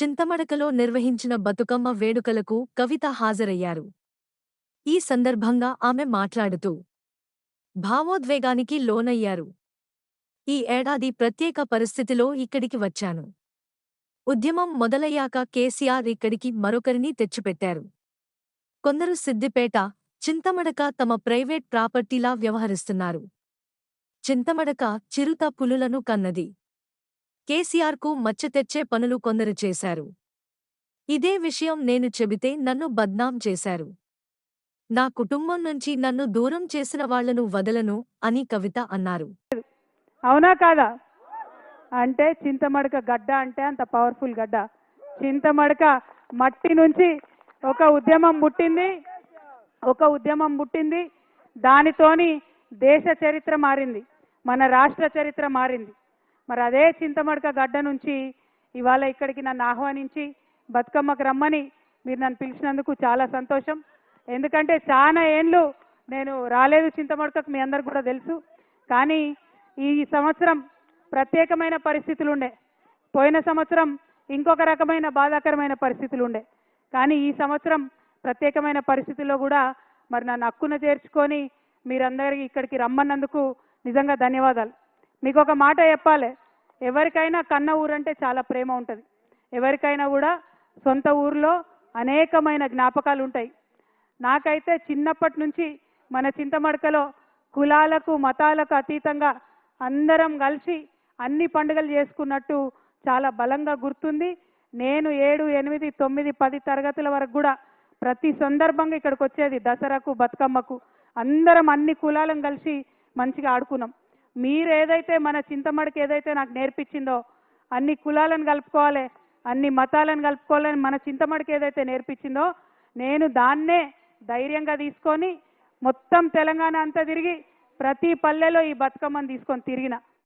చింతమడకలో నిర్వహించిన బతుకమ్మ వేడుకలకు కవిత హాజరయ్యారు. ఈ సందర్భంగా ఆమె మాట్లాడుతూ భావోద్వేగానికి లోనయ్యారు. ఈ ఏడాది ప్రత్యేక పరిస్థితిలో ఇక్కడికి వచ్చాను. ఉద్యమం మొదలయ్యాక కేసీఆర్ ఇక్కడికి మరొకరిని తెచ్చిపెట్టారు. కొందరు సిద్దిపేట, చింతమడక తమ ప్రైవేట్ ప్రాపర్టీలా వ్యవహరిస్తున్నారు. చింతమడక చిరుత పులులను కన్నది. కేసీఆర్కు మచ్చ తెచ్చే పనులు కొందరు చేశారు. ఇదే విషయం నేను చెబితే నన్ను బద్నాం చేశారు. నా కుటుంబం నుంచి నన్ను దూరం చేసిన వాళ్లను వదలను అని కవిత అన్నారు. అవునా కాదా? అంటే చింతమడక గడ్డ అంటే అంత పవర్ఫుల్ గడ్డ. చింతమడక మట్టి నుంచి ఒక ఉద్యమం పుట్టింది. దానితోని దేశ చరిత్ర మారింది, మన రాష్ట్ర చరిత్ర మారింది. మరి అదే చింతమడక గడ్డ నుంచి ఇవాళ ఇక్కడికి నన్ను ఆహ్వానించి బతుకమ్మకు రమ్మని మీరు నన్ను పిలిచినందుకు చాలా సంతోషం. ఎందుకంటే చాలా ఏండ్లు నేను రాలేదు చింతమడకకు, మీ అందరికి కూడా తెలుసు. కానీ ఈ సంవత్సరం ప్రత్యేకమైన పరిస్థితులు ఉండే, పోయిన సంవత్సరం ఇంకొక రకమైన బాధాకరమైన పరిస్థితులు ఉండే. కానీ ఈ సంవత్సరం ప్రత్యేకమైన పరిస్థితుల్లో కూడా మరి నన్ను హక్కున చేర్చుకొని మీరందరికీ ఇక్కడికి రమ్మన్నందుకు నిజంగా ధన్యవాదాలు. మీకు ఒక మాట చెప్పాలి, ఎవరికైనా కన్న ఊరంటే చాలా ప్రేమ ఉంటుంది. ఎవరికైనా కూడా సొంత ఊరిలో అనేకమైన జ్ఞాపకాలు ఉంటాయి. నాకైతే చిన్నప్పటి నుంచి మన చింతమడకలో కులాలకు మతాలకు అతీతంగా అందరం కలిసి అన్ని పండుగలు చేసుకున్నట్టు చాలా బలంగా గుర్తుంది. నేను 7, 8, 9, 10 తరగతుల వరకు కూడా ప్రతి సందర్భంగా ఇక్కడికి వచ్చేది. దసరాకు, బతుకమ్మకు అందరం అన్ని కులాలను కలిసి మంచిగా ఆడుకున్నాం. మీరు ఏదైతే మన చింతమడక ఏదైతే నాకు నేర్పించిందో అన్ని కులాలను కలుపుకోవాలి, అన్ని మతాలను కలుపుకోవాలని మన చింతమడక ఏదైతే నేర్పించిందో నేను దాన్నే ధైర్యంగా తీసుకొని మొత్తం తెలంగాణ అంతా తిరిగి ప్రతి పల్లెలో ఈ బతుకమ్మను తీసుకొని తిరిగిన.